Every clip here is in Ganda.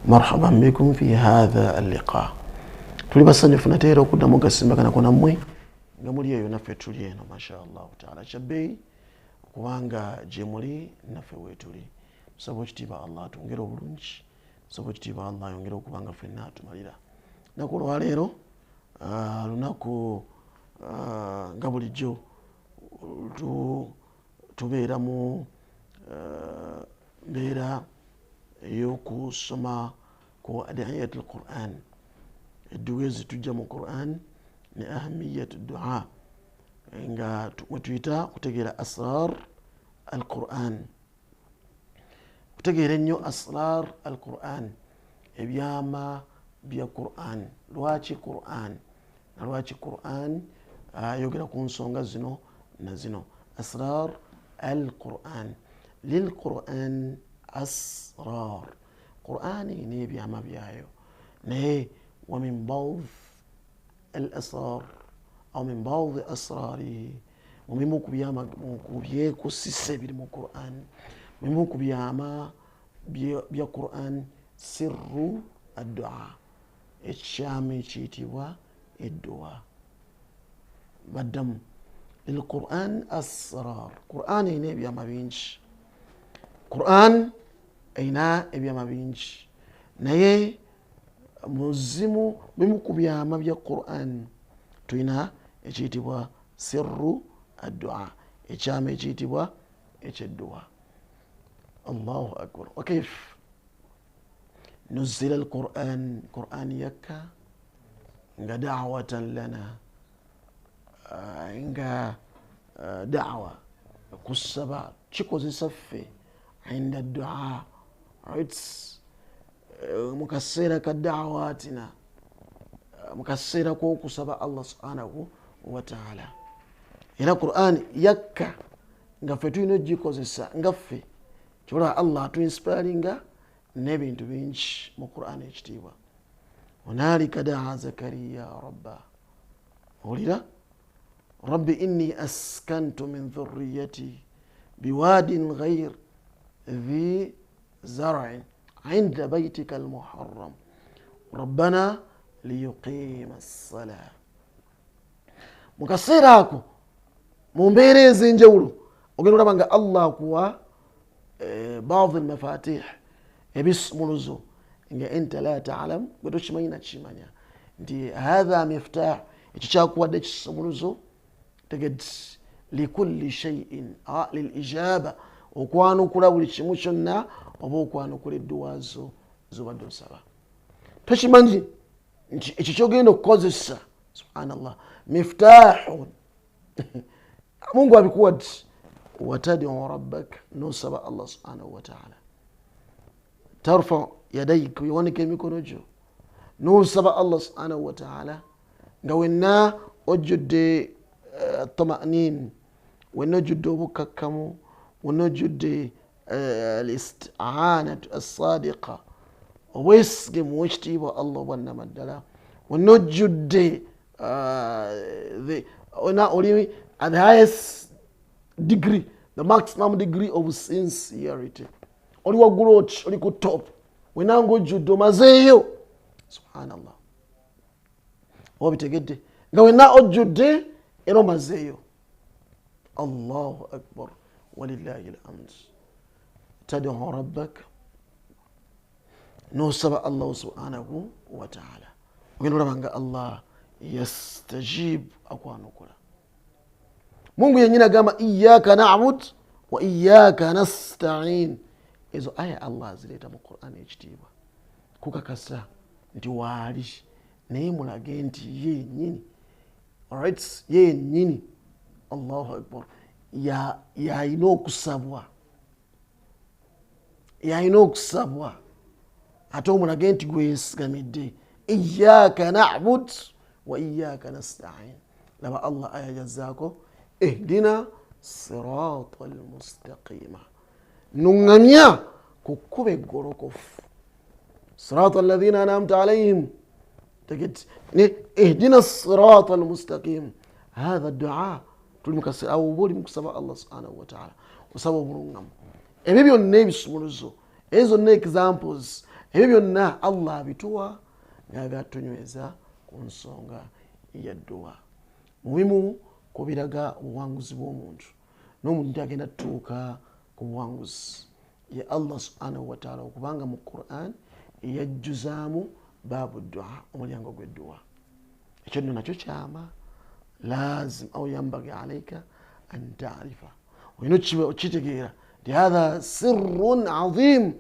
مرحبا بكم في هذا اللقاء. tulibasanyufu nateera okuddamu gasimbagana ko nammwe nga muli eyo naffe tuli eno mashaallahu taala kyabbeeyi kubanga gye muli naffe weetuli. Tusaba ekitiibwa Allah atwongere obulungi, tusaba ekitiibwa Allah ayongere okubanga ffenna atumalira. Naku olwaleero lunaku nga bulijjo tubeera mu mbeera ey'okusoma ku adiyatul Qur'an. Edduwa ezitujja mu Qur'an ne ahamiyatu du'a nga tuyita kutegeera asrar al Qur'an, kutegeera ennyo asrar al Qur'an, ebyama bya Qur'an. Lwaki Qur'an na lwaki Qur'an ayogera ku nsonga zino na zino. Asrar al Qur'an, lil Qur'an asrar. Qur'an ni ebyama byayo naye ومن بعض الأسرار أو من بعض أسراره ومن بيكو سيسبيل من القرآن ومن بياما بيا قرآن سر الدعاء الشامي شيتوا الدعاء بدم للقرآن أسرار. قرآن هنا بياما بينش، قرآن هنا بياما بينش نيه muzimu bimu ku byama bya Qur'an tuyina ekiyitibwa sirru ad-du'a, ekyama ekiyitibwa ekyedduwa. Allahu akbar. Wakayf nuzila al-Qur'an, Qur'an yakka nga da'watan lana, nga da'wa kusaba kikozesa ffe inda ad-du'a, mukaseera ka da'watina, mukaseera k'okusaba Allah subhanahu wa ta'ala. Era Qur'an yakka nga ffe tulina ogikozesa nga ffe kyobola Allah atuinspiringa n'ebintu bingi mu Qur'an ekitiibwa. Hunaalika daa Zakariya rabba, olira rabbi inni askantu min dhurriyyati biwadin ghayr dhi zar'in عند بيتك المحرم ربنا ليقيم الصلاة. مكسير ako ممبيري ez'enjawulo ogenda olaba nga Allah akuwa baadhi almafatih, ebisumuluzo nga enta la ta'lam, gwe tokimanyi nakimanya nti hatha miftah, ekyo kyakuwadde ekisumuluzo tegedde likulli shay'in lilijaba, okwanukula buli kimu kyonna oba okwanukula edduwa zo zobadde osaba. Tokimanyi nti ekyo kyogenda okukozesa subhanallah miftahun Mungu abikuwadde. Watad'u rabbak, nosaba Allah subhanahu wa ta'ala, tarfa yadayk, yowanika emikono gyo nosaba Allah subhanahu wa ta'ala nga wenna ojjudde tama'nin, wenna ojjudde obukakkamu, wenna ojjudde الاستعانة الصادقة ويسجم ويشتيب الله وانما الدلا ونجد at the highest degree, the maximum degree of sincerity. Oli waggulu oli ku top, wena ng'ojjudde omazeeyo subhanallah, oba bitegedde nga wena ojjudde era omazeeyo. Allahu akbar walillahi alhamd. تدعو ربك نوصب الله سبحانه وتعالى وقالوا ربنا الله يستجيب أقوانو كلا. Mungu yenyina gamba iyyaka na'bud wa iyyaka nasta'in. Ezo aya Allah zileta mu Qur'an ekitiibwa kukakasa nti waali naye mulage nti yennyini, alright, yennyini Allahu akbar yalina okusabwa, yalina okusabwa ate omulage nti gwesigamidde. Iyyaka na'bud wa iyyaka nasta'in. Laba Allah aya jazaako ihdina siratal mustaqima, nuŋŋamya ku kkubo eggolokofu. Siratal ladhina an'amta alayhim, ihdina siratal mustaqim. Hadha du'a tuli mukasira awo buli mukusaba Allah subhanahu wa ta'ala, osaba obulungamu. Ebyo byonna ebisumuluzo, ezo ne examples ebyo byonna Allah bituwa nga gatunyweza ku nsonga ya dduwa. Mubimu kubiraga obuwanguzi bw'omuntu n'omuntu agenda tuuka ku buwanguzi ya Allah subhanahu wa ta'ala okubanga mu Qur'an yajjuzaamu baabu ddu'a omulyango gw'edduwa. Ekyo nno nakyo kyama lazim au yambagi alayka an ta'rifa olina okitegeera nti hatha sirrun azim.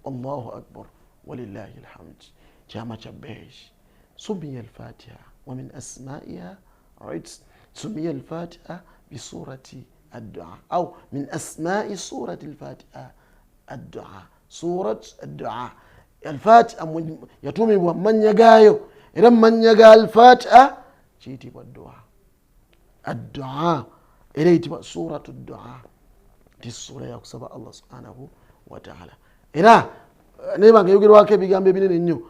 Allahu akbar walillahi alhamd. kyama kya beeyi. سمي الفاتحة ومن أسمائها سمي الفاتحة بسورة الدعاء أو من أسماء سورة الفاتحة الدعاء. سورة الدعاء الفاتحة يتومي من يقايو إذا من يقال الفاتحة جيتي بالدعاء الدعاء إليتي سورة الدعاء دي السورة يكسب الله سبحانه وتعالى. إذا نيبا يقول واكي بيقام بيبيني نيو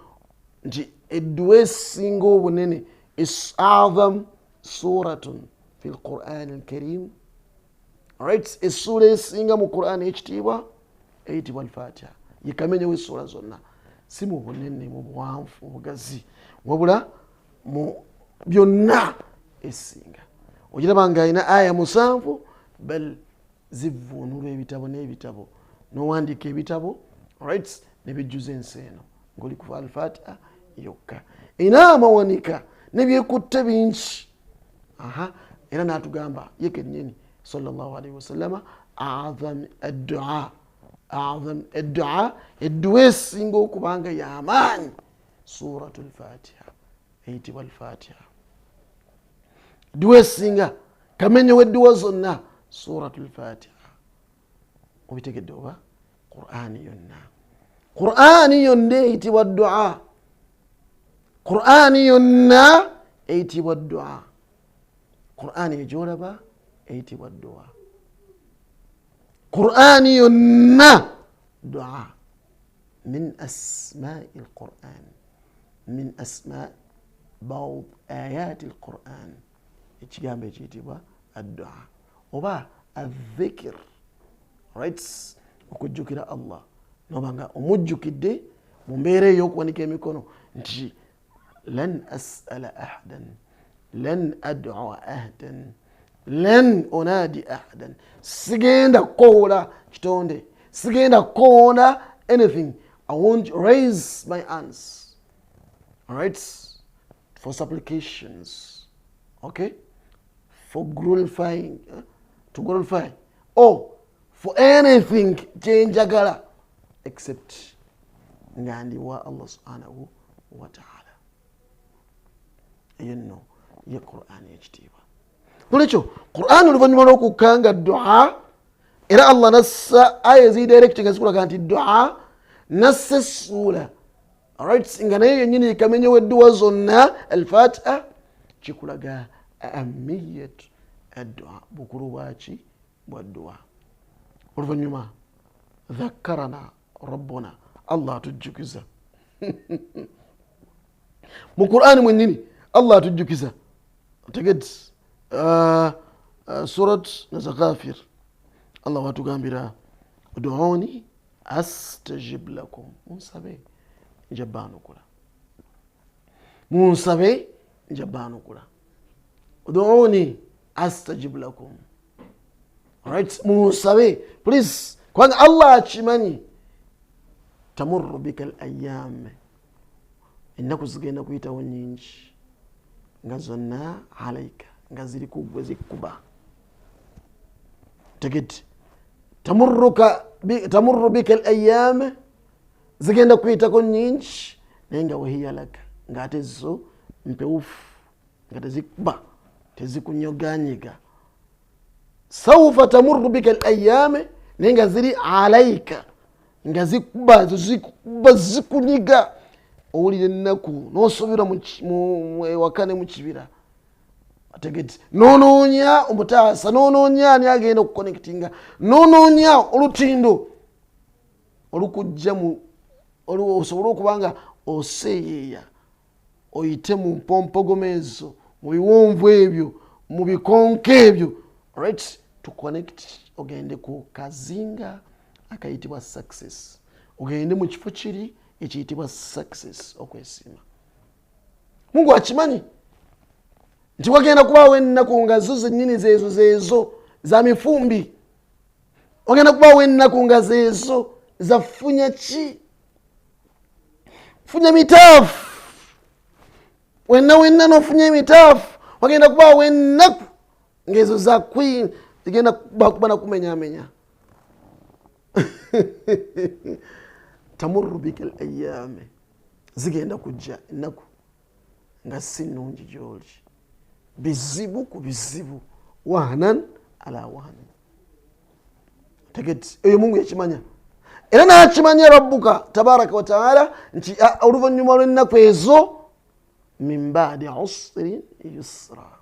نجي الدعاء سينغو بنيني is أعظم سورة في القرآن الكريم. السورة سينغا mu Qur'an ekitiibwa eyitibwa al-Fatiha. Yikamenyewo essura zonna si mu bunene mu buwanvu mu bugazi wabula mu byonna esinga. Ogiraba nga alina aya 7 bal zivvuunula ebitabo n'ebitabo n'owandiika ebitabo ne bijjuza ensi eno ng'oli kuva al-Fatiha yokka. Ina amawanika nebyekutte bingi. Era n'atugamba ye kennyini sallallahu alayhi wasallama a'zam ad-du'a أعظم الدعاء الدعاء سينغو كبانغا يامان سورة الفاتحة هيتي والفاتحة دعاء سينغا كمن يودوا زنا سورة الفاتحة وبيتك الدعاء قرآن ينا قرآن ينا هيتي والدعاء قرآن ينا هيتي والدعاء قرآن يجولبا هيتي والدعاء قرآن ينا دعاء من أسماء القرآن من أسماء بعض آيات القرآن يتجام بيجيتبا الدعاء وبا الذكر وكجوكرا الله نوبانغا ومجوكيدي ممبيري يوكواني كيميكونو نتجي لن أسأل أحدا لن أدعو أحدا لن أنادي أحدا sigenda kola kitonde sigenda kola anything. I won't raise my hands for supplications, for glorifying, to glorify or for anything jenjagala except ngandi wa Allah subhanahu wa ta'ala. Yenno ye Qur'an yekitiibwa. Kulicho Qur'an oluvannyuma lw'okukanga dua era Allah nassa aya zidirecting ezikulaga nti dua nassa essula nga naye yennyini ikamenyewo edduwa zonna al-Fatiha kikulaga ahamiyat ad-dua bukulu bwaki bwa dua. Oluvannyuma dhakkarana rabbuna Allah atujjukiza mu Qur'an mwennyini Allah atujjukiza tegedde surat Ghafir Allah watugambira ud'uni astajib lakum munsabe njabanukula ud'uni astajib lakum munsabe please kwanga Allah achimanyi tamurru bika al-ayyam ennaku zigenda kuyitawo nyingi nga zonna alayka nga ziri kugwe zikuba tegedde tamurru bika al-ayyam zigenda kuyitako nyingi naye nga wahiya laka nga ate zo mpewufu nga tezikuba tezikunyoganyega. Sawfa tamurru bika al-ayyam naye nga ziri alayka nga zikuba zikunyiga owulira ennaku n'osobera ewakane mu kibira ategedde noonoonya omutaasa noonoonya ani agenda okuconnectinga noonoonya olutindo olukujja osobole okubanga oseeyeeya oyite mu mpompogoma ezo mu biwonvu ebyo mu bikonko ebyo to connect ogende ku kazinga akayitibwa success ogende mu kifo kiri ekiyitibwa success okwesiima. Mungu akimanyi nti wagenda kubaawo ennaku nga zo zennyini zeezo za mifumbi. Wagenda kubaawo ennaku nga zeezo za funya ki? Funya mitaafu. Wenna n'ofunya emitaafu. Wagenda kubaawo ennaku ng'ezo za queen zigenda kuba nakumenyaamenya. Tamurru bika al-ayyaam, zigenda kujja ennaku nga si nnungi gy'oli, bizibu ku bizibu, wahanan ala wahanan. Tegeti eyo Mungu yakimanya, era n'akimanya rabbuka tabaraka wa taala nti oluvannyuma lw'ennaku ezo min ba'di usrin yusra,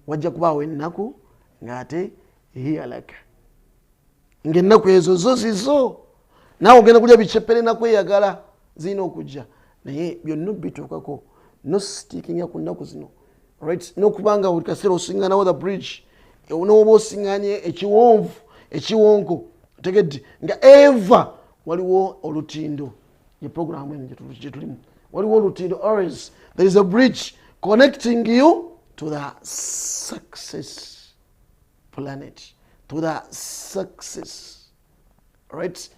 wajja kubaawo ennaku ng'ate hiya laka, ng'ennaku ezo zo zizo naawe ogenda kulya biceppere nakweyagala zirina okujja, naye byonna bituukako nositiikinga ku nnaku zino, right? N'okubanga buli kaseera osinganawo the bridge, n'oba osinganye ekiwonko, tegedde nga eva waliwo olutindo. Ye programu eno gye tulimu waliwo olutindo. Always there is a bridge connecting you to the success planet, to the success, right,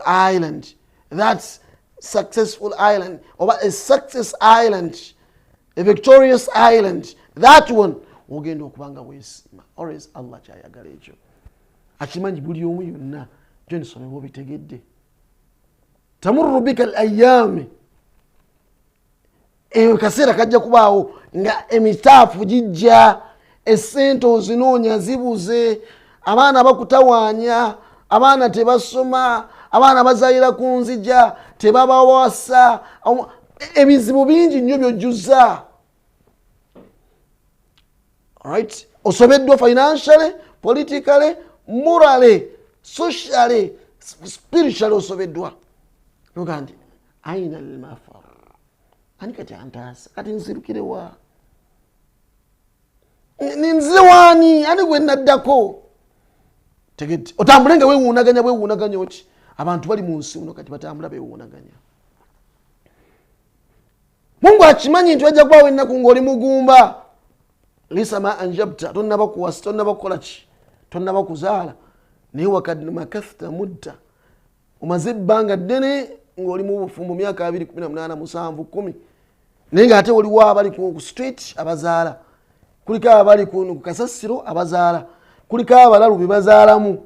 island. That's successful island, or a success island, a victorious island. That one ogenda okubanga weesiima. Always Allah kyayagala ekyo akimanyi, buli omu yonna gy'onisome bw'obitegedde. Tamurru bika al-ayyaam, eyo kaseera kajja kubaawo nga emitaafu gijja, essente ozinoonya zibuze, abaana bakutawaanya, abaana tebasoma, abaana bazaalira ku nzija tebabawasa, ebizibu bingi nnyo by'ojjuza. Right? Osobeddwa financially, politically, morally, socially, spiritually osobeddwa. Noga nti aina al-mafar, ani kati antaasa, kati nzirukirewa, ninzire waani, ani gwe naddako. Tegedde otambule nga weewuunaganya oti. Abantu bali mu nsi muno kati batambula beewuunaganya. Mungu akimanyi nti wajja kubaawo ennaku ng'oli mugumba, lisa ma anjabta, tonnaba kuwasa, tonnaba kukola ki, tonnaba kuzaala, naye wakad makathta mudda, omaze ebbanga ddene ng'oli mu bufumbo myaka 2, 18, 7, 10, naye ng'ate waliwo abali ku street abazaala, kuliko abali ku kasasiro abazaala, kuliko abalalu be bazaalamu,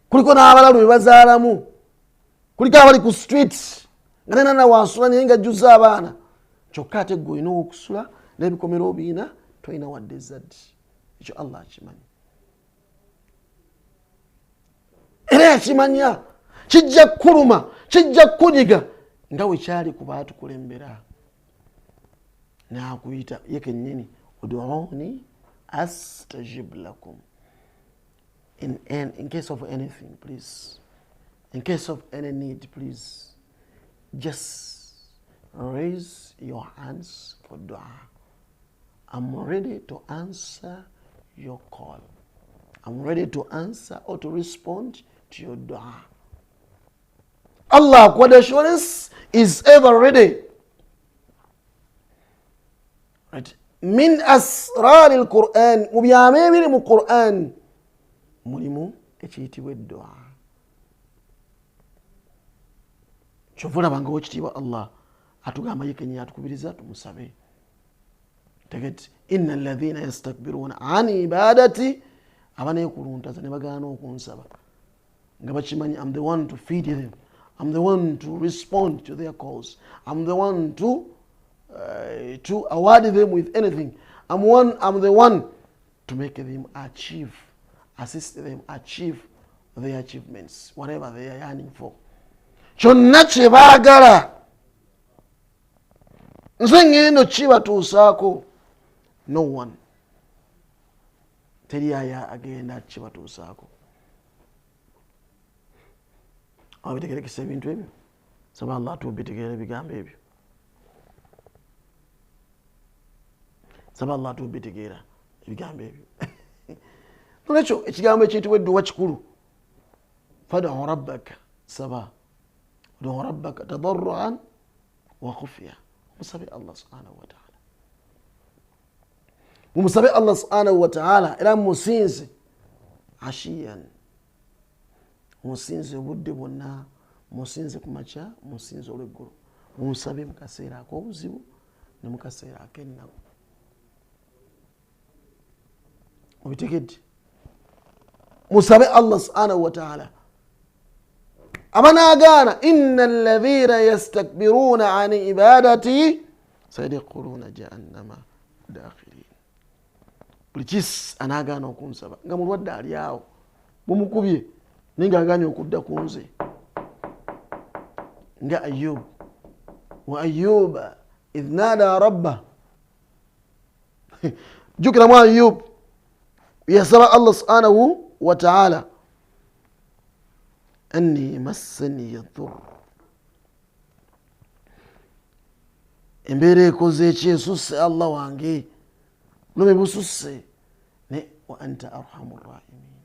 kuliko n'abalalu be bazaalamu, kuliko abali ku street nga nena wansula naye nga ajjuza abaana. Kyokka ate gwe olina okusula n'ebikomero obiina, tolina wadde ezzadde. Ekyo Allah akimanyi. Era yakimanya kijja kuluma, kijja kunyiga nga we kyali ku baatukulembera. N'akuyita ye kennyini, uduuni astajib lakum. In case of anything, please, in case of any need, please, just raise your hands for dua. I'm ready to answer your call. I'm ready to answer or to respond to your dua. Allah, with assurance, is ever ready. Right? Min asrar al-Quran, mubyame biri mu Quran, mulimu ekiyitibwa eddua. Kyova olaba nga wekitiibwa Allah atugamba ye kennyini atukubiriza tumusabe. Tegeti inna alladhina yastakbiruna an ibadati, abaneekuluntaza ne bagaana okunsaba nga bakimanyi I'm the one to feed them, I'm the one to respond to their calls, I'm the one to award them with anything, I'm the one to make them achieve, assist them achieve their achievements, whatever they are yearning for. Kyonna kye baagala nze ngendo kibatuusaako. No one. Teri aya agenda kibatuusaako. Abitegerekesa ebintu ebyo. Saba Allah tubitegeere ebigambo ebyo. Saba Allah tubitegeera ebigambo ebyo. Nolwekyo ekigambo ekiyitibwa eddua kikulu. Fad'u rabbaka, saba udu rabbaka tadarruan wa khufiya musabe Allah subhanahu wa ta'ala mumusabe Allah subhanahu wa ta'ala era musinze ashiyan musinze budde bonna musinze kumacha musinze olweggulu mumusabe mukaseera ak'obuzibu ne mukaseera ak'ennaku obitegedde musabe Allah subhanahu wa ta'ala abanagaana inna alladhina yastakbiruna an ibadati sayadkhuluna jahannama dakhirin buli kisi anagaana okunsaba nga mulwadde ali awo mumukubye ninga aganye okudda ku nze nga Ayub wa Ayuba idh nada rabba jukira mu Ayub yasaba Allah subhanahu wa ta'ala anni massani yadur embere ekoze ekyesusse Allah wange nome bususse ne wa anta arhamur rahimin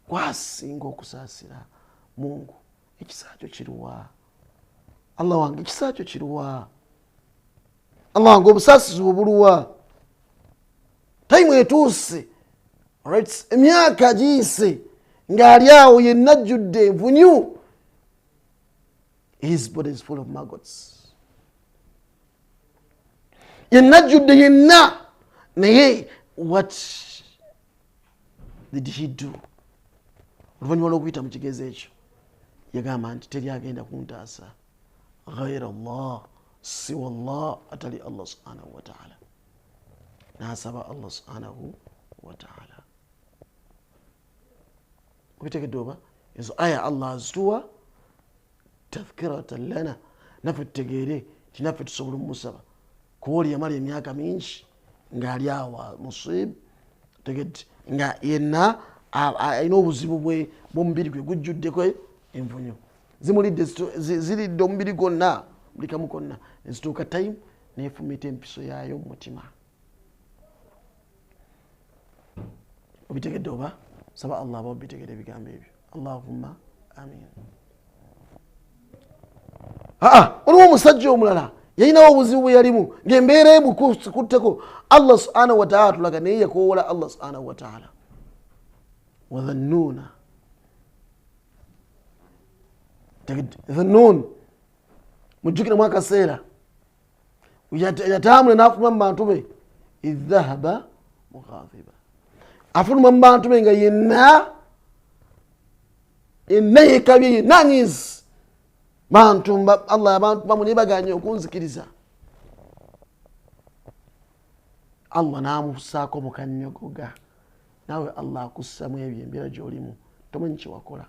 kwasinga okusaasira Mungu ekisakyo kiruwa Allah wange ekisakyo kiruwa Allah wange obusaasizi buluwa time etuuse right emyaka giyise ng'ali awo yenna ajjudde envunyu his body is full of maggots yenna ajjudde yenna naye what did he do oluvannyuma lw'okuyita mu kigezo ekyo yagamba nti teri agenda kuntaasa ghayra Allah siwa Allah atali Allah subhanahu wa ta'ala n'asaba Allah subhanahu wa ta'ala obitegedde oba ezo aya Allah azituwa tadhkiratan lana naffe tutegeere tinaffe tusobola omusaba kuba oli yamala emyaka mingi ng'ali awo musib tegedde nga yenna alina obuzibu bw'omubiri gwe gujjuddeko envunyu zimulidde ziridde omubiri gwonna buli kamu konna nezituuka time nefumita empiso yaayo mu mutima obitegedde oba saba Allah aba obitegedde ebigambo ebyo Allahumma amin waliwo omusajja omulala yalinawo obuzibu bwe yalimu ng'embeera emukutteko Allah subhanahu wa ta'ala tulaga naye yakoowola Allah subhanahu wa ta'ala wadhannuuna dhannun mujjukire mu akaseera yatambula n'afuluma mu bantu be idh dhahaba mughadiba afuluma mu bantu be nga yenna yekabye yenna anyiizi bantu Allah abantu bamwe baganye okunzikiriza Allah n'amusaako mu kanyogoga nawe Allah akussamu ebyo embeera gy'olimu tomanyi kyewakola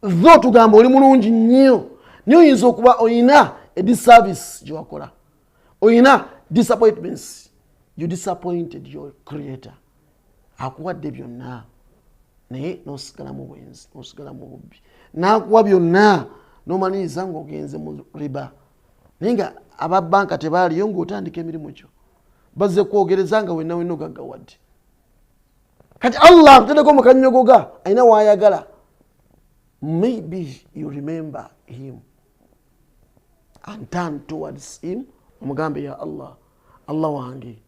tho tugamba oli mulungi nnyo niyo oyinza okuba oyina edisservice gyewakola oyina disappointments you disappointed your creator akuwadde byonna naye n'osigala mu bwenzi n'osigala mu bubbi n'akuwa byonna n'omaliriza ng'ogenze mu riba naye nga ababbanka tebaaliyo ng'otandika emirimu gyo bazze kwogereza nga wenna wenna ogaggawadde kati Allah akuteddeko mu kanyogoga alina waayagala maybe you remember him and turn towards him omugambe ya Allah Allah wange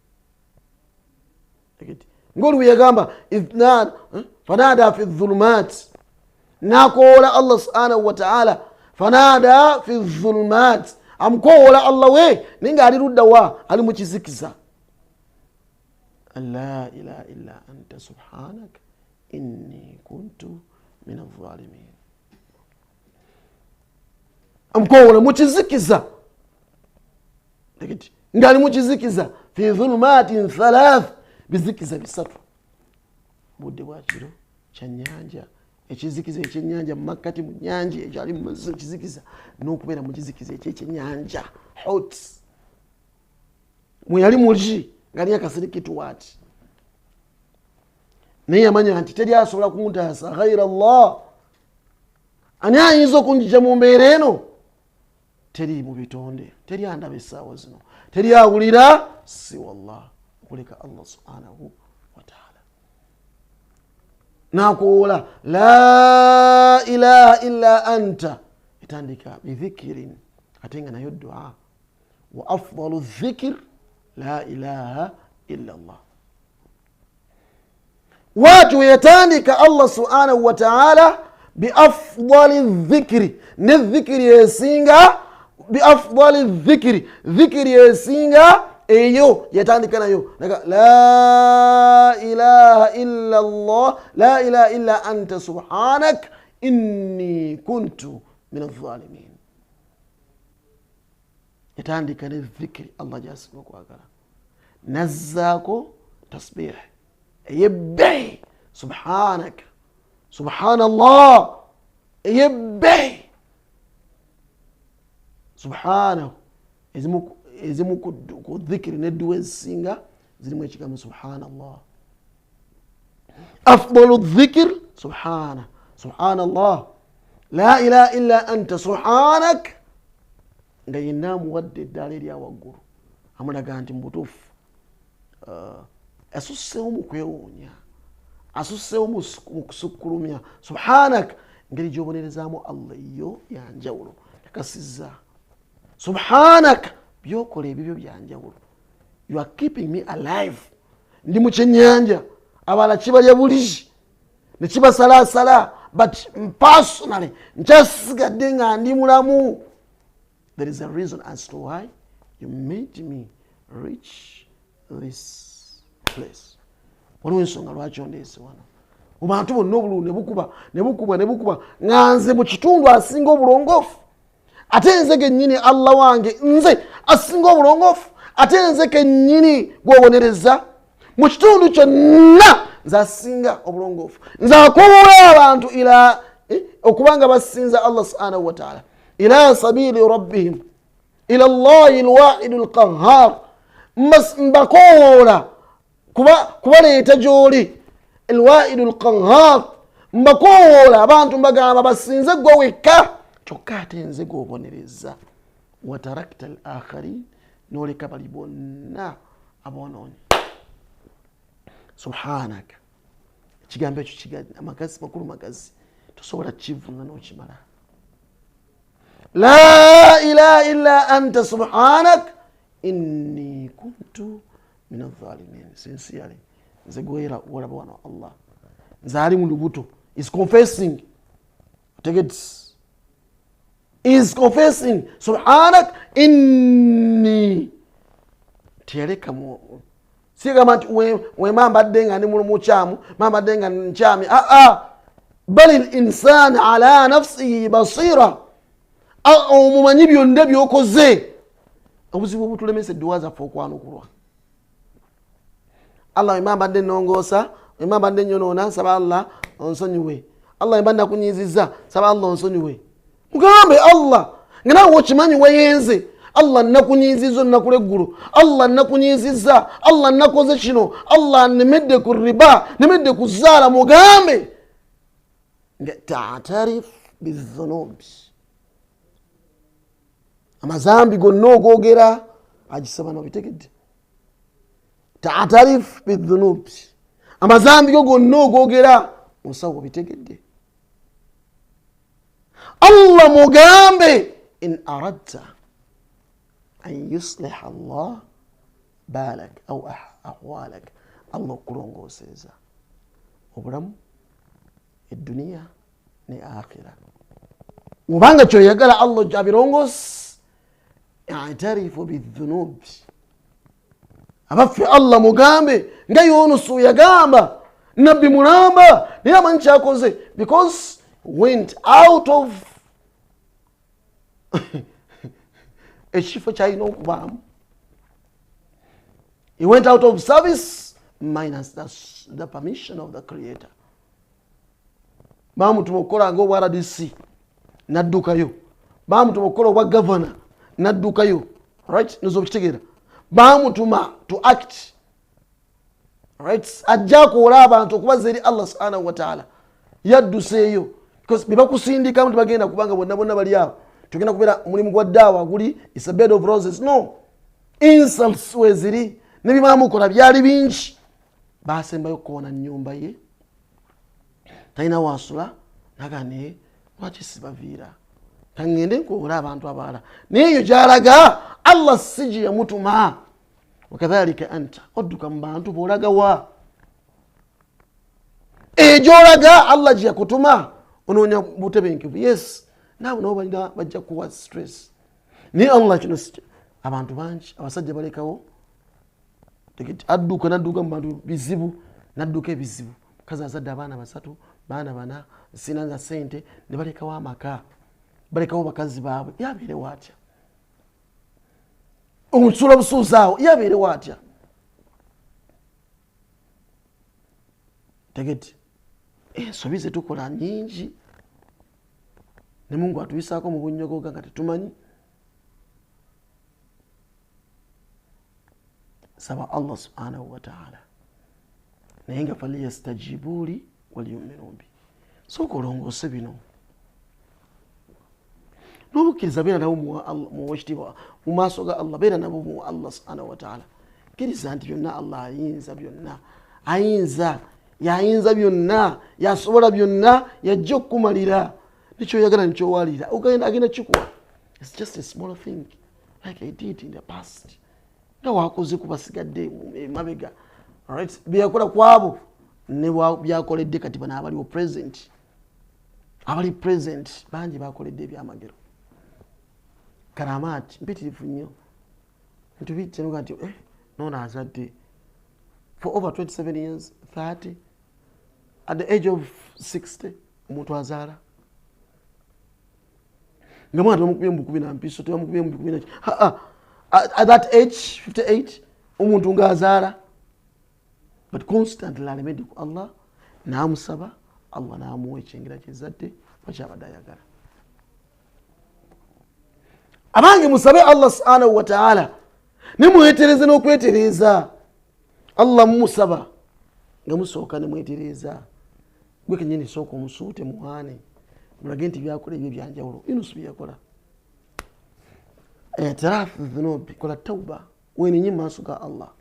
ng'oli bwe yagamba fanada fi dhulumat nakoola Allah subhanahu wa ta'ala fanada fi dhulumat amukoola Allah we naye nga ali ludda wa ali mu kizikiza la ilaha illa anta subhanaka inni kuntu min adh-dhalimin amukoola mu kizikiza ng'ali mu kizikiza fi dhulumatin thalath bizikiza bisatu budde bwa kiro kya nnyanja ekizikiza ekyennyanja mu makkati mu nnyanja ekyali mu kizikiza n'okubeera mu kizikiza ekyekyennyanja hot mwe yali mulki ng'ali akasirikitu waati naye yamanya nti teri asobola kuntaasa ghayra Allah ani ayinza okunjija mu mbeera eno teri mu bitonde teri andaba essaawa zino teri awulira si wallah okuleka Allah subhanahu wa ta'ala nakola la ilaha illa anta itandika bidhikirin atenga nayo dua wa afdalu dhikr la ilaha illa Allah. Watu yatandika Allah subhanahu wa ta'ala biafdali dhikri ne dhikri yesinga biafdali dhikri yesinga eyo yatandika nayo la ilaha illa Allah la ilaha illa anta subhanak inni kuntu min adh-dhalimin. Yatandika ne dhikri Allah jasima kwagala nazzako tasbih yebbe subhanak subhanallah yebbe subhanahu ezimu ku dhikri ne duwe singa zilimu ekigambo subhanallah. Afdalu dhikr subhanallah la ilaha illa anta subhanak nga yinamu wadde eddala lya waggulu amulaga nti mutuufu asusseewo mu kwewuunya asusseewo mu kusukkulumya subhanak ngeri gyobonerezaamu Allah yo yanjawulo yakasizza subhanak byokola ebibyo byanjawulo. You are keeping me alive. Ndi mu kyennyanja abala kibalya buliji ne kibasalasala but personally nkyasigadde nga ndi mulamu. There is a reason as to why you made me reach this place. Waliwo ensonga lwaki ondeese wano mu bantu bonna obululu ne bukuba nganze mu kitundu asinga obulongoofu ate nze gennyini Allah wange nze asinga obulongoofu ate nze kennyini gwobonereza mu kitundu kyonna nze asinga obulongoofu. Nze akobola abantu ila okubanga basinza Allah subhanahu wa ta'ala ila sabili rabbihim ila Allahi alwahidul qahhar mbakola kubaleeta gy'oli alwahidul qahhar mbakola abantu mbagamba basinze gwe wekka kyokka ate nze gwobonereza watarakta al-akharin n'oleka bali bonna aboonoonyi. Subhanaka ekigambo ekyo kigazi amagazi makulu magazi tosobola kivunga n'okimala. La ilaha illa anta subhanak inni kuntu min adh-dhalimin. Sincerely nze gwera olaba wano Allah nze ali mu lubuto is confessing is confessing subhanak inni tiyaleka mu sigama nti we mambadde nga ndi mu kyamu mambadde nga nkyami bal al-insan ala nafsihi basira omumanyi byonna byokoze. Obuzibu obutulemesa edduwa zaffe okwanukulwa. Allah wemambadde nongoosa wemambadde nyonoona nsaba Allah onsonyiwe. Allah wembadde nakunyiizizza saba Allah onsonyiwe. Mugambe Allah nga naawe okimanyi weyenze Allah nakunyiizizza olunaku lw'eggulu Allah nakunyiizizza Allah nakoze kino Allah nemedde ku riba nemedde ku zaala. Mugambe nga ta'tarif bizzunubi amazambi gonna ogoogera agisaba nobitegedde. Ta'tarif bizzunubi amazambi go gonna ogoogera osawo obitegedde. Allah mugambe in aradta an yuslih Allah balak au ahwalak Allah okulongooseza obulamu eddunia ne akhira. Mubanga kyoyagala Allah jabirongoos i'tarifu bizzunubi abaffe Allah mugambe nga Yunus yagamba nabbi mulamba naye amanyi kyakoze because went out of ekifo kyalina okubaamu. He went out of service minus the permission of the creator. Bamutuma okukola ng'obwa RDC naddukayo, bamutuma okukola obwa governor naddukayo, right? Nizo okitegeera bamutuma to act, right? Ajja kuwola abantu okubaza eri Allah subhanahu wa ta'ala yadduseeyo because bebakusindika mu tebagenda kubanga bonna bali awo tugenda kubeera mulimu gwa daawa guli is a bed of roses. No, insults weziri nebimaamukola byali bingi. Basembayo kuona nyumba ye talina wasula nagane lwaki sibaviira kangende nkola abantu abalala naye eyo gyalaga Allah si gye yamutuma wakadhalika anta odduka mu bantu b'olaga wa gy'olaga Allah gye yakutuma onoonya butebenkevu yes naawe nabo bajja kuwa stress naye Allah kino abantu bangi abasajja balekawo adduka nadduka mu bantu bizibu nadduka ebizibu mukazi azadde abaana 3 baana 4 sina na sente ne balekawo amaka balekawo bakazi baabwe yabeere watya omusula busuuzaawo yabeere watya tegeti ensobi ze tukola nyingi ne Mungu atuyisaako mu bunnyogoga nga tetumanyi saba Allah subhanahu wa ta'ala naye nga falyastajibu li walyu'minu bi sooka olongoose bino n'obukkiriza beera nabo mu ekitiibwa mu maaso ga Allah beera nabo mu Allah subhanahu wa ta'ala kkiriza nti byonna Allah ayinza byonna ayinza yayinza byonna yasobola byonna yajja okukumalira nekyoyagala nekyowalira agenda kikuwa it's just a small thing like I did in the past nga wakoze kubasigadde mabega alright byakola kwabo ne byakoledde kati bana abaliwo present abali present bangi bakoledde ebyamagero karamati mpitirifu nnyo ntubite nuga nti nona azadde for over 27 years 30 at the age of 60 omuntu azaala nga mwana bamukubye mu 10 na mpiso tebamukubye mu 10 at that age 58 omuntu ng'azaala but constantly alemedde ku Allah n'amusaba Allah n'amuwa ekyengera kyezadde wakyabadde ayagala abange musabe Allah subhanahu wa ta'ala nimwetereze n'okwetereza Allah musaba nga musooka ne mwetereza gwe kenyini sooka omusuute muhaane mulage nti byakola ebyo byanjawulo inusu byakola اعتراف الذنوب كل التوبة وين يما سقى الله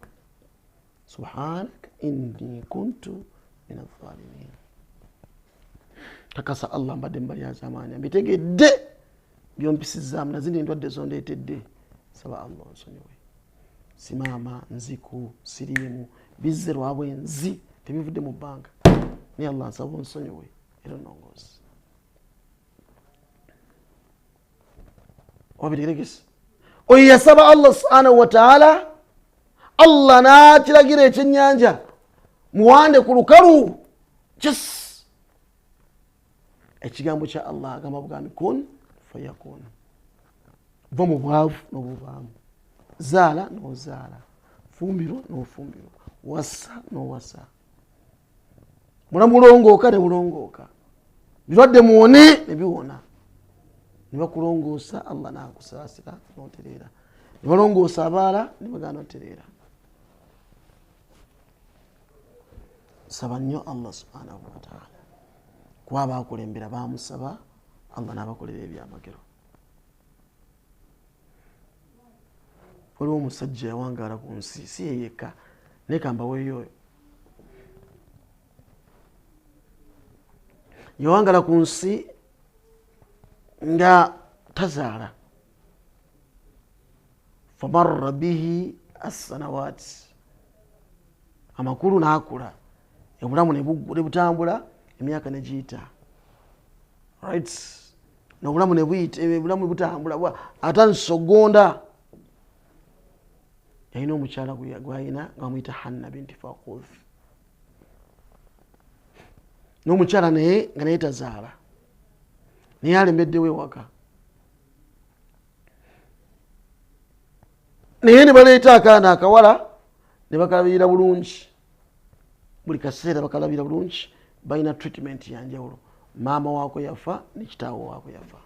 سبحانك إني كنت من الظالمين takasa Allah mbadde mbali ya zamani mbitegedde byompisizamu nazindi ndwadde zondeetedde saba Allah onsonyiwe simama nziku sirimu bizze lwabwe nzi tebivudde mu bbanga ni Allah nsaba onsonyiwe era nongozi wabitegese oyo yasaba Allah subhanahu wa ta'ala Allah n'akiragira ekyennyanja muwande ku lukalu ekigambo kya Allah agamba bugambi kun fayakun va mu bwavu n'obuvaamu zaala n'ozaala fumbirwa n'ofumbirwa wassa n'owassa mulamulongooka ne bulongooka birwadde muwone ne biwona nibakulongoosa Allah n'akusaasira n'otereera nibalongoosa abaala nibagaana otereera saba nnyo Allah subhanahu wa ta'ala kuba abakulembera bamusaba Allah n'abakolera ebyamagero waliwo omusajja yawangaala ku nsi si yeyekka naye kambaweeyo yawangaala ku nsi nga tazaala famarra bihi as-sanawat amakulu n'akula obulamu ne butambula emyaka ne giyita right n'obulamu ne buyita obulamu butambula atansogonda yalina omukyala gwayina nga bamuyita Hanna binti Faquz n'omukyala naye nga naye tazaala naye alembeddewo ewaka naye ne baleeta akaana akawala ne bakalabirira bulungi buli kaseera bakalabira bulungi balina treatment yanjawulo maama waako yafa ne kitaawo waako yafa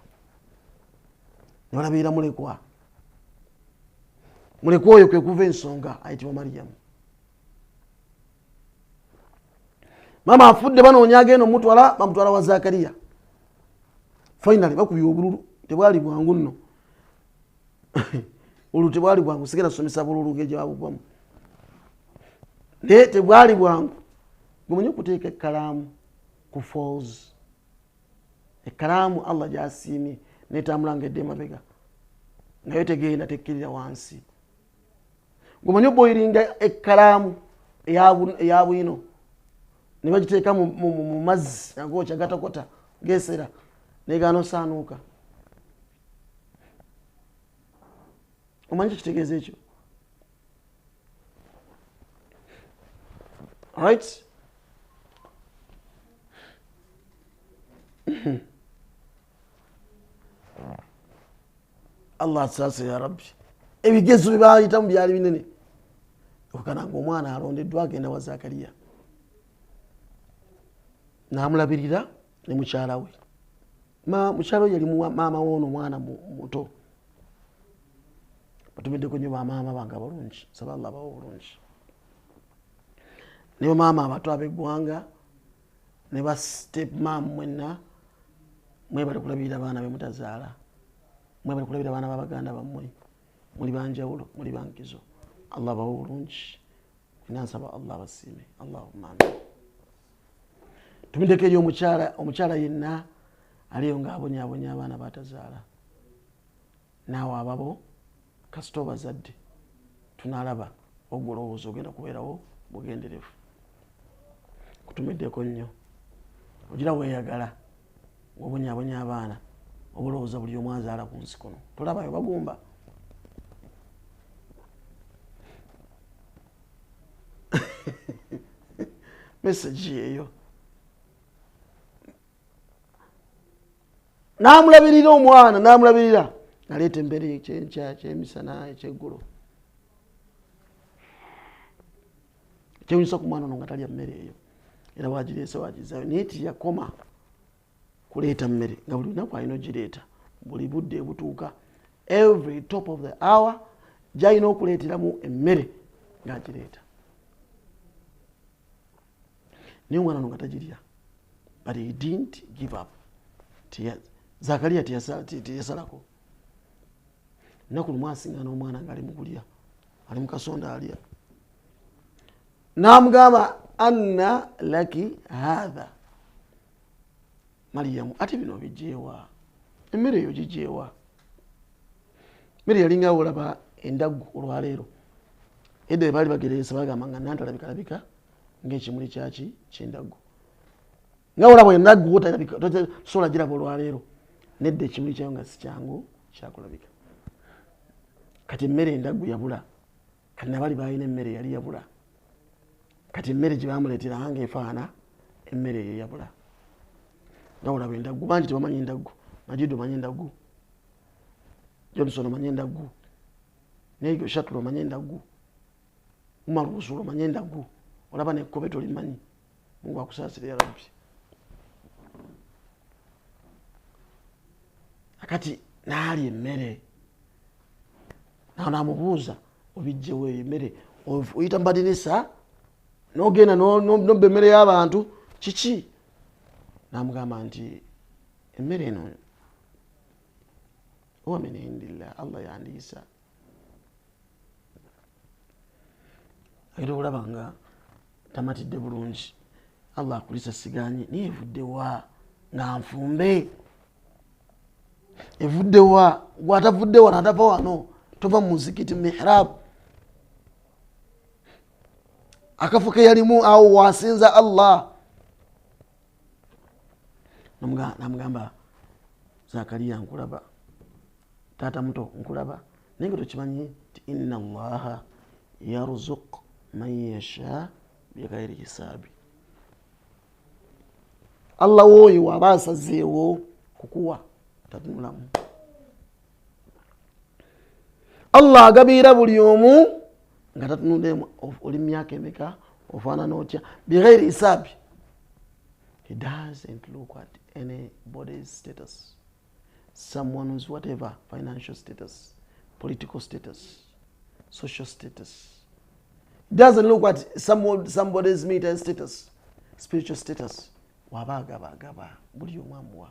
ne balabirira mulekwa oyo kwe kuva ensonga ayitibwa Mariyamu maama afudde banoonya agenda omutwala bamutwala wa Zakariya finally bakubye obululu tebwali bwangu nno olulu tebwali bwangu sigenda somesa bululu ngeri gyebabugwamu naye tebwali bwangu gumenye okuteeka ekkalaamu ku falls ekkalaamu Allah gyasiimye netambulangedde emabega nayo tegenda tekkirira wansi gomanyi oboyiringa ekkalaamu eya bwino ne bagiteeka mu mazzi agokya gatokota gesera negana osaanuuka omanyi kitegeeza ekyo right Allah asaase ya rabbi ebigezo byebayitamu byali binene okananga omwana alondeddwa agenda wa Zakariya namulabirira ne mukyala we mukyala we yali maama woono omwana muto batumiddeko nnyo bamaama bange abalungi saba Allah abawo obulungi ne bamaama abato ab'eggwanga ne ba step mam mwenna mwebale kulabirira abaana bemutazaala mwebale kulabirira abaana babaganda bammwe muli banjawulo muli bankizo Allah abawo obulungi nansaba Allah abasiime Allahumma amin tumindeko eri omukyala yenna aliyo ng'abonyaabonya abaana batazaala naawe ababo kasita obazadde tunalaba ogwo olowooza ogenda kubeerawo bugenderevu kutumiddeko nnyo ogira weeyagala ng'obonyaabonya abaana obalowooza buli omu azaala ku nsi kuno tolabayo bagumba message eyo namulabirira omwana namulabirira naleeta embeera ekyenkya ekyemisana ekyeggulo ekyewunyisa ku mwana ono nga talya mmere eyo era wagireese wagizayo naye tiyakoma kuleeta mmere nga buli lunaku alina ogireeta buli budde butuuka every top of the hour gyalina okuleeteramu emmere ng'agireeta naye omwana ono nga tagirya but he didn't give up Zakariya teyasalako lunaku lumu asinga n'omwana ng'ali mu kulya ali mu kasonda alya n'amugamba anna laki hatha Mariyamu ate bino bijeewa emmere eyo gijeewa mmere yalinga olaba endaggu olwaleero edda baali bagereesa bagamba nga nantalabika ng'ekimuli kyaki kyendaggu nga olaba endaggu tosobola giraba olwaleero nedda ekimuli kyayo nga si kyangu kyakulabika kati emmere endaggu yabula kati nabali balina emmere yali yabula kati emmere gye bamuleetera nga efaana emmere eyo yabula nga olaba endaggu bangi tebamanyi endaggu Majidu omanyi endaggu Johnson omanyi endaggu Nego Shatulo omanyi endaggu Umar Rusulo omanyi endaggu olaba nekkobe tolimanyi Mungu akusaasire ya Rabbi akati naali emmere namubuuza obijjewo eyo emmere oyita mbadinisa nogenda nobba emmere y'abantu kiki namugamba nti emmere eno huwa min indillah Allah yandiisa era olaba nga tamatidde bulungi Allah akulisa siganye naye evuddewa nga nfumbe evuddewa gwatavuddewa natava wano tova mu muzikiti mihrab akafo ke yalimu awo wasinza Allah namugamba Zakariya nkulaba taata muto nkulaba naye nga tokimanyi nti inna Allaha yarzuq man yasha bighairi hisabi Allah woyo waba asazeewo kukuwa tatunulamu Allah agabira buli omu nga tatunudemu oli myaka emeka ofaanana otya bighairi hisabi. He doesn't look at anybody's status. Someone who's whatever, financial status, political status, social status. He doesn't look at somebody's meter status, spiritual status. Wabagaba buli omwamuwa.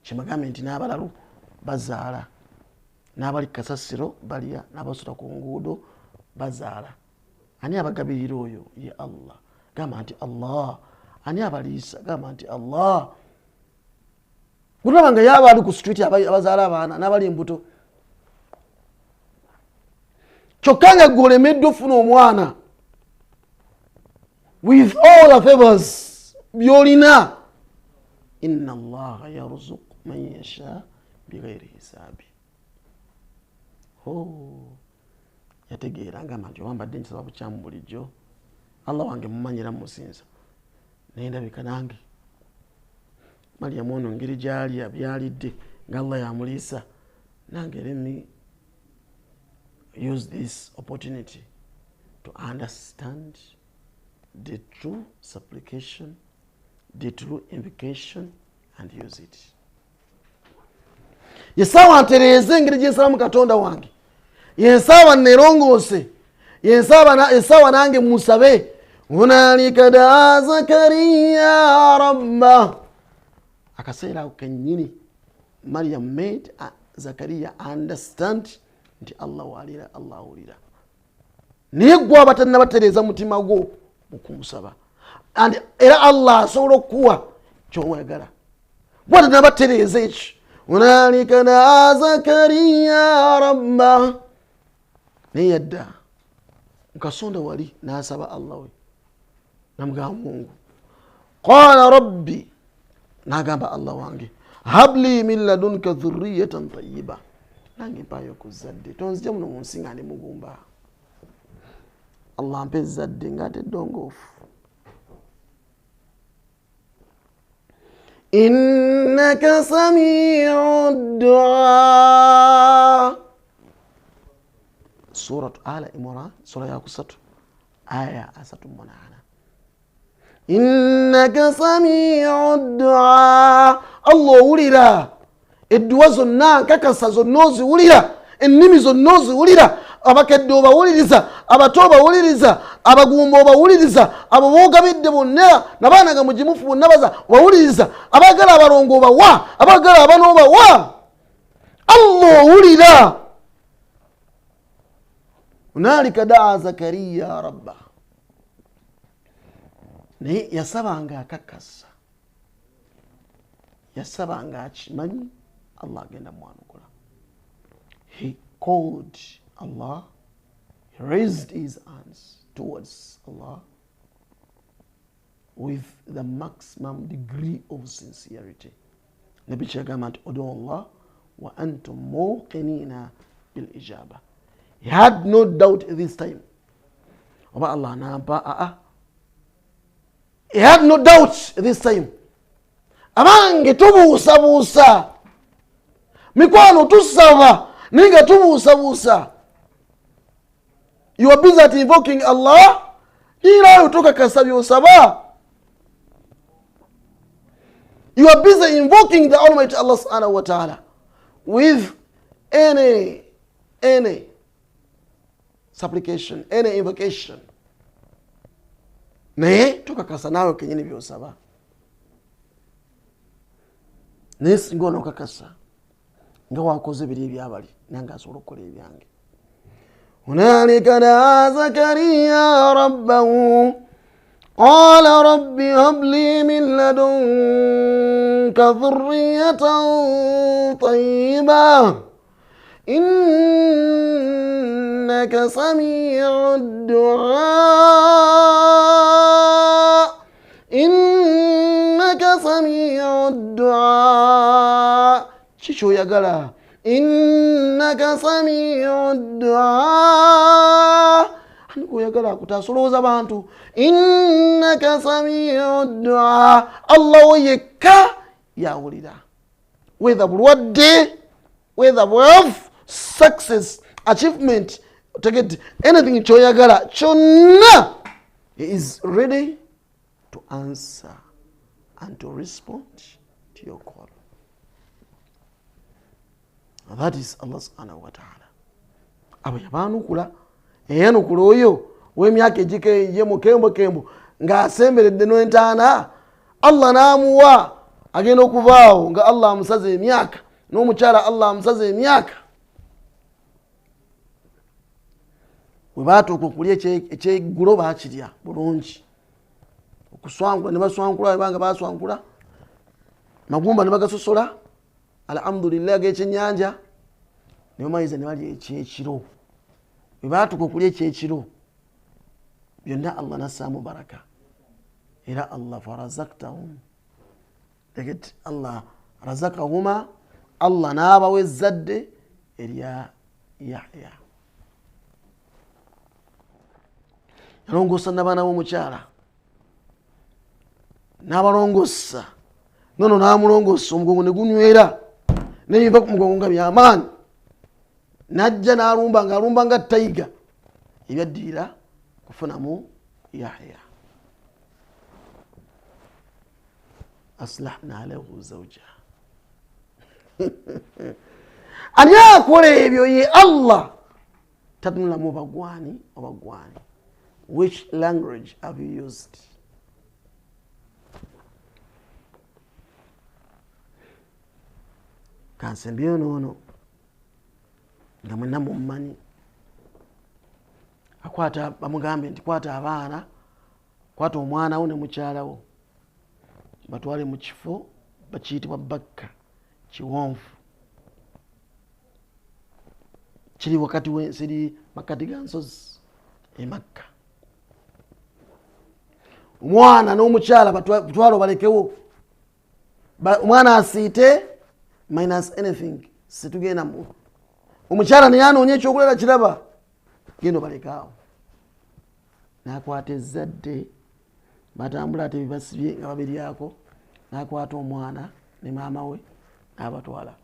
Kimagambe nti n'abalalu bazaala. N'abali kasasiro balya, n'abasula ku nguudo bazaala. Ani abagabirira oyo? Ye Allah. Gamba nti Allah ani abaliisa gamba nti Allah kulabanga yaba ali ku street abazaala abaana n'abali embuto kyokka nga golemeddwe ofuna omwana with all the favors byolina inna allaha yarzuqu man yasha bighairi hisabi. Yategeera ngamba nti wambadde nti sababu kyamu bulijjo Allah wange mumanyira musinza naye ndabika nange Mariam ono ngeri gyali byalidde nga Allah yamuliisa nange let me use this opportunity to understand the true supplication, the true invocation, and use it. Yesawa ntereeze engeri gyensaba mu Katonda wange, yensaba nerongoose, yesawa nange musabe. Hunalika daa Zakariya rabba. Akaseera ako kennyini Maryam made Zakariya understand nti Allah walira, Allah awulira. Naye gwe abatalina batereeza mutima gwo okumusaba, and era Allah asobola okuwa ky'oyagala. Gwe atalina batereeza ekyo. Hunalika daa Zakariya rabba. Naye yadda mukasonda wali n'asaba Allah we namugamba Mungu, qala rabbi, n'agamba Allah wange, habli min ladunka dhurriyatan tayyiba, nange mpayo ku zadde, tonzija muno mu nsi nga ndi mugumba. Allah mpe zadde ng'ate ddongoofu. Innaka samiu du'a. Suratu Ala Imran, sura ya 3 aya 38. Innaka samiu du'a. Allah owulira edduwa zonna, nkakasa zonna oziwulira, ennimi zonna oziwulira, abakedde obawuliriza, abato obawuliriza, abagumba obawuliriza, abo boogabidde bonna nabaanaga mugimufu bonna baza obawuliriza, abaagala abalongo obawa, abaagala abana obawa. Allah owulira. Hunalika daa Zakariya rabba. Naye yasabanga akakasa, yasabanga akimanyi Allah agenda mwanukula. He called Allah, he raised his hands towards Allah with the maximum degree of sincerity. Nabi kyagamba nti odu Allah wa antum muqinina bil ijaba. He had no doubt this time. Oba Allah nampa he had no doubt this time. Abange tubuusabuusa, mikwano tusaba ninga tubuusabuusa. You are busy at invoking Allah, ila utoka kasabi usaba. You are busy invoking the Almighty Allah subhanahu wa ta'ala with any supplication, any invocation. Naye tukakasa nawe kenyini byosaba. Naye singa onokakasa nga wakoze biri ebyabali nange asobola okukola ebyange. Hunalika daa Zakariya rabbahu qala rabbi habli min ladunka dhurriyatan tayyiba innaka samiu du'a. Innaka samiu du'a. Chicho yagala. Innaka samiu du'a. Aniko yagala kutasolooza bantu. Innaka samiu du'a. Allah yekka yawulira. Whether bulwadde, whether wealth, success, achievement, to get anything choyagala, chonna, he is ready to answer and to respond to your call. And that is Allah subhanahu wa ta'ala. Abo yabanukula, eyanukula oyo w'emyaka egike ye mukembo kembo ng'asemberedde n'entaana, Allah n'amuwa agenda okuvaawo nga Allah amusaze emyaka, n'omukyala Allah amusaze emyaka. Bwe baatuuka okulya ekyeggulo baakirya bulungi. okuswangula ne baswangula banga baswangula magumba ne bagasosola alhamdulillah g'ekyenyanja ne bayiza ne bali ekyekiro bwe baatuka okulya ekyekiro byonna Allah nassaamu baraka era Allah farazaktahum tegeti Allah razakahuma Allah n'abawa ezzadde erya Yahya yalongoosa n'abaana b'omukyala n'abalongoosa nono n'amulongoosa omugongo ne gunywera n'ebiva ku mugongo nga byamaani n'ajja n'alumba ng'alumba nga tayiga ebyaddirira kufunamu Yahya aslahna lahu zawja ani akola ebyo ye Allah tatunulamu bagwani obagwani. Which language have you used? Kansembyo nono nga mwenna mummanyi akwata bamugambe nti kwata abaana kwata omwana wo ne mukyala wo batwale mu kifo bakiyitibwa Bakka kiwonvu kiri wakati w'ensiri makati ga nsozi e Makka. Omwana n'omukyala batwale balekewo omwana asiite minus anything situgenda mu omukyala naye anoonya ekyokulera kiraba genda balekaawo n'akwata ezzadde batambula ate bibasibye nga babiryako n'akwata omwana ne maama we n'abatwala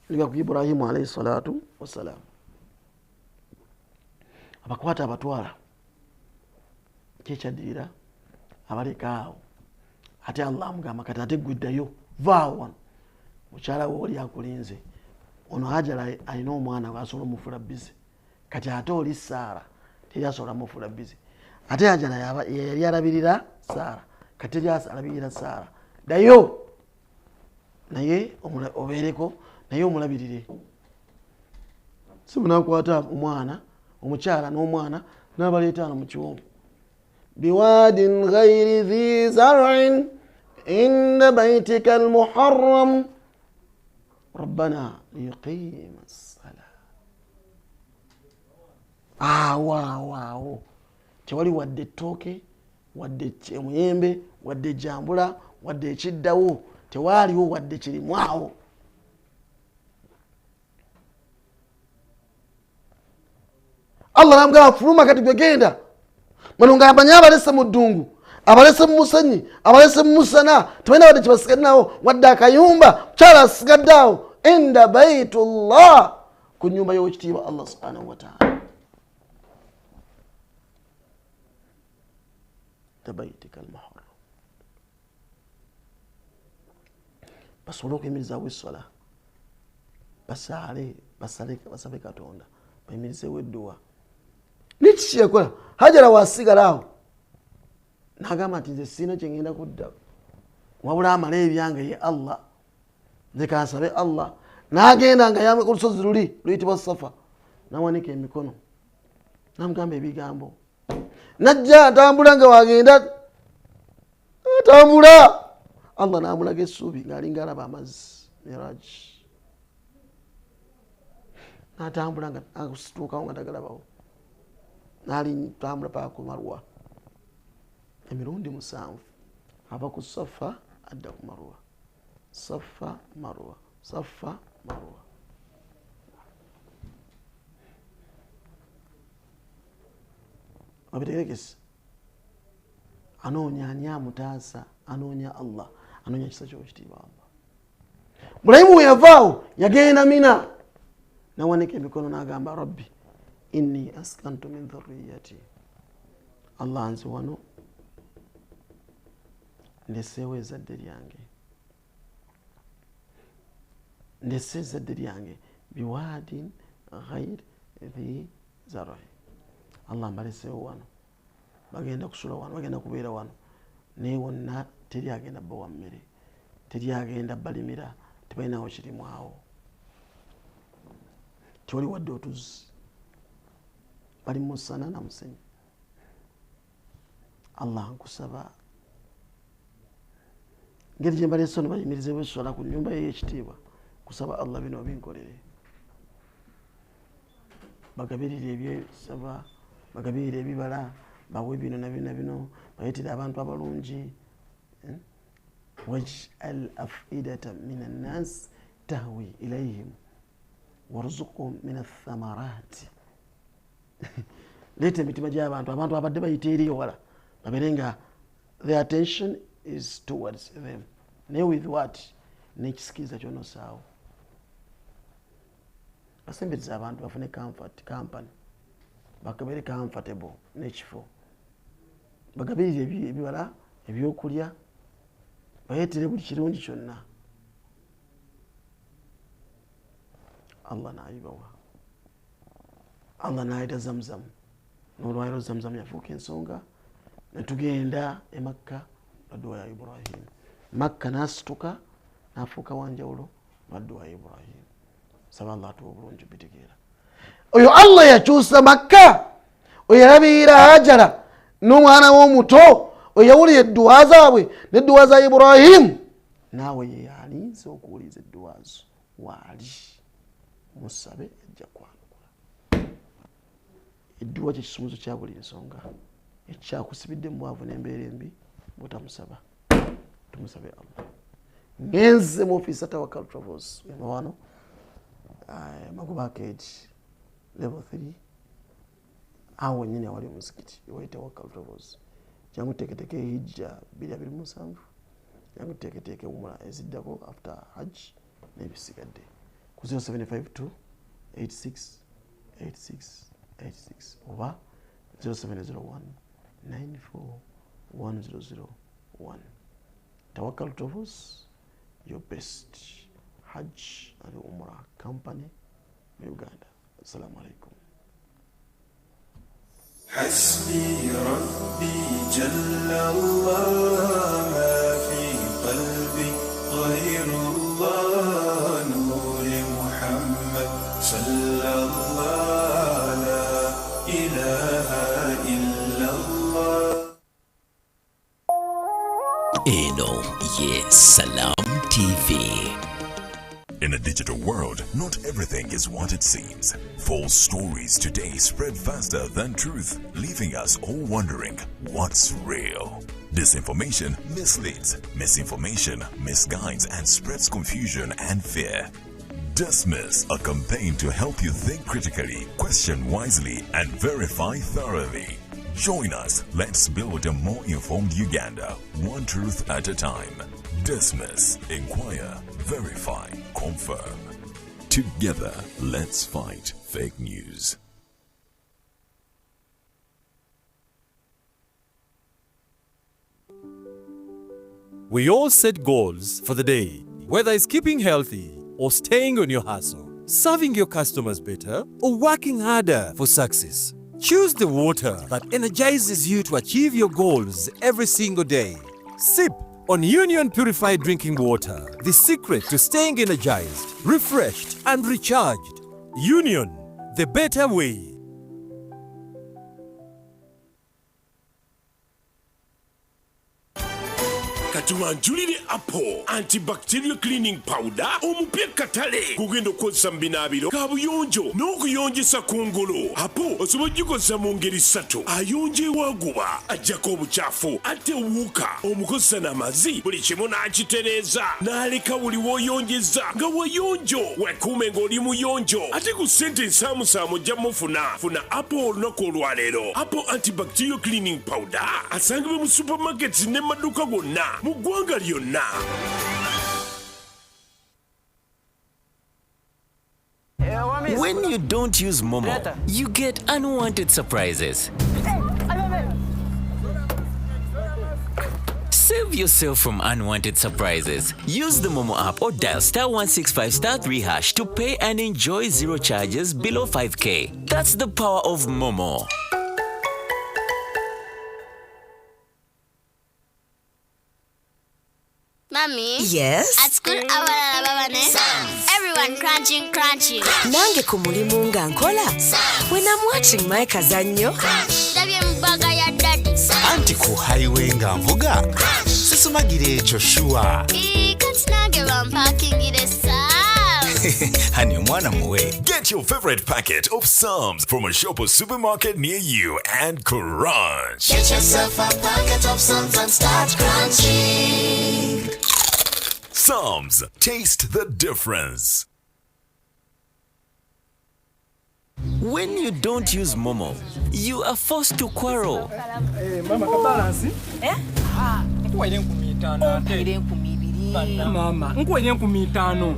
liga ku Ibrahimu alayhi salatu wassalam abakwata abatwala kyekyaddira abalekaawo ate Allah amugamba kati ate gweddayo vaawo wano mukyala we oli akulinze ono Hajara alina omwana asobola omufuula bizi kati ate oli Saara teri asobola omufuula bizi ate Hajara yali alabirira Saara kati teri alabirira Saara ddayo naye obeereko naye omulabirire si munakwata omwana omukyala n'omwana n'abaleeta ano mu kiwonvu biwadin ghayri dhi zar'in inda baytika almuharram rabbana liyuqima as-salah. Waawo tewali wadde ettooke wadde emuyembe wadde ejjambula wadde ekiddawo tewaaliwo wadde kirimwawo. Allah namugamba fuluma kati gwe genda mano nga yabanya abalese mu ddungu abalese mu musenyi abalese mu musana tebalina wadde kibasigaddenawo wadde akayumba kyala asigaddaawo inda baitullah ku nnyumba y'owekitiibwa Allah subhanahu wa ta'ala tabaitika almuharram basobole okuyimirizaawo essola basaale basabe Katonda bayimirizeewo edduwa nikiki yakola Hajara waasigala awo n'agamba nti nze sirina kye ngenda kudda wabula amala ebyange ye Allah nze kansabe Allah n'agenda nga yamwe ku lusozi luli luyitibwa Safa n'awanika emikono n'amugamba ebigambo najja atambula nga wagenda atambula Allah n'amulaga essuubi ng'alinga alaba amazzi Miraj n'atambula nga akusituukawo nga tagalabawo n'alitambula paka ku Marwa emirundi 7 ava ku Safa adda ku Marwa Safa Marwa Safa Marwa. Abitegerekese anoonya ani amutaasa anoonya Allah anoonya kisa ky'ekitiibwa Allah. Ibrahimu we yavaawo yagenda Mina n'awanika emikono n'agamba Rabbi inni askantu min dhurriyyati Allah nze wano ndeseewo ezzadde lyange ndese ezzadde lyange biwaadin ghayri dhi zar'i Allah mbaleseewo wano bagenda kusula wano bagenda kubeera wano naye wonna teri agenda bbawa mmere teri agenda balimira tebalinawo kirimwawo tewali wadde otuzzi bali musana na musenyu. Allah nkusaba ngeri gye mbaleese ono bayimirize bweswala ku nnyumba ye ekitiibwa kusaba Allah bino binkolere bagabirire ebyesaba bagabirire ebibala bawe bino na bino bayitire abantu abalungi waj'al af'idata min annas tahwi ilayhim warzuqhum min athamarati leeta emitima gy'abantu abantu abadde bayita eri ewala babere nga their attention is towards them naye with what n'ekisikiriza kyonosaawo basemberiza abantu bafune company bakabere comfortable n'ekifo bagabirire ebibala ebyokulya bayeetere buli kirungi kyonna Allah n'ayibawa Allah n'ayita zamzamu n'olwaliro zamzamu yafuuka ensonga netugenda e Makka lwadduwa ya Ibrahim Makka n'asituka n'afuuka wanjawulo lwadduwa ya Ibrahim saba Allah atuwa obulungi bitegeera oyo Allah yakyusa Makka oyo yalabirira Hajara n'omwana w'omuto oyo yawulira edduwa zaabwe n'edduwa za Ibrahim naawe ye yalinze okuwuliza edduwa zo waali musabe ajja kwanukula edduwa kye kisumuzo kya buli nsonga ekyakusibidde mu bwavu n'embeera embi bw'otamusaba tumusabe Allah ngenze mu ofiisi Tawakkal Travels wema wano Magoba Arcade level 3 awo nyine awali omuzikiti ewa Tawakkal Travels jangu teeketeke hijja 2027 jangu teeketeke umra eziddako after hajj n'ebisigadde ku 0752 86 86 86 oba 0701 94 1001 Tawakkal Travels, your best Hajj and Umrah company in Uganda. Assalamu alaikum. حسبي ربي جل الله ما في قلبي غير الله نور محمد صلى الله لا إله إلا الله. Eno ye Salam TV. In a digital world, not everything is what it seems. False stories today spread faster than truth, leaving us all wondering what's real. Disinformation misleads, misinformation misguides and spreads confusion and fear. Dismiss, a campaign to help you think critically, question wisely, and verify thoroughly. Join us. Let's build a more informed Uganda, one truth at a time. Dismiss, inquire, verify, confirm. Together, let's fight fake news. We all set goals for the day, whether it's keeping healthy or staying on your hustle, serving your customers better or working harder for success. Choose the water that energizes you to achieve your goals every single day. Sip on Union Purified Drinking Water, the secret to staying energized, refreshed, and recharged. Union, the better way. katuwanjulire Apple antibacterial cleaning powder omupya katale kugenda okukozesa mu binaabiro kabuyonjo n'okuyonjesa kungulu. Apple osobola okugikoza mu ngeri 3: ayonja ewaguba, ajjako obucaafu, ate ewuuka, omukozesa n'amazzi, buli kimu n'akitereeza n'aleka buli w'oyonjeza nga wayonjo. Wekuume ng'oli muyonjo ate ku ssente ensaamusaamu ojja funa Apple olunaku olwaleero. Apple antibacterial cleaning powder asangibwa mu supermarkets ne maduuka gonna mu ggwanga lyonna. When you don't use Momo, you get unwanted surprises. Save yourself from unwanted surprises. Use the Momo app or dial *165*3# to pay and enjoy zero charges below 5K. That's the power of Momo. Mommy? Yes? At school, everyone crying Crunching. Nange ku mulimu nga nkola. When I'm watching my kazanyo. Ndabye mbaga ya daddy. Anti ku highway nga mvuga. Sisumagire ekyo shuwa. Kati nange bampakingire Hani omwana muwe. Get your favorite packet of Psalms from a shop or supermarket near you and crunch. Get yourself a packet of Psalms and start crunching. Psalms, taste the difference. When you don't use Momo, you are forced to quarrel. Mama kabalansi? Nkuwaire 15 Mama, nkuwaire 15.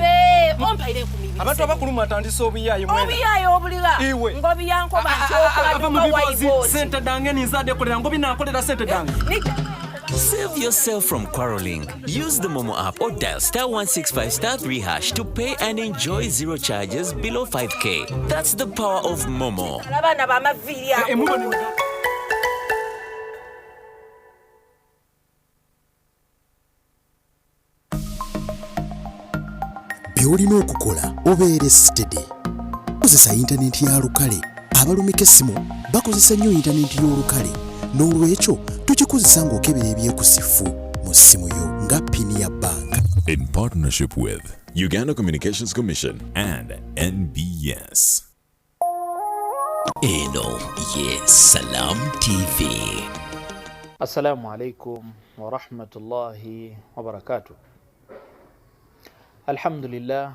Ompaire 15. Abantu abakulu atandise obuyayi mwena. Obuyayi obuliga. Ngobi yanko bantu sente dange ninzade kolera ngobi nakolera sente dange. Save yourself from quarreling. Use the Momo app or dial *165*3# to pay and enjoy zero charges below 5K. That's the power of Momo. Byolina okukola obeere steady. Kozesa internet ya lukale. Abalumika essimu bakozesa nnyo internet y'olukale. N'olwekyo tukikozesa ng'okebera ebyekusifu mu ssimu yo nga pini ya banka. In partnership with Uganda Communications Commission and NBS. Eno ye Salam TV. Assalamu alaikum wa rahmatullahi wa barakatuh. Alhamdulillah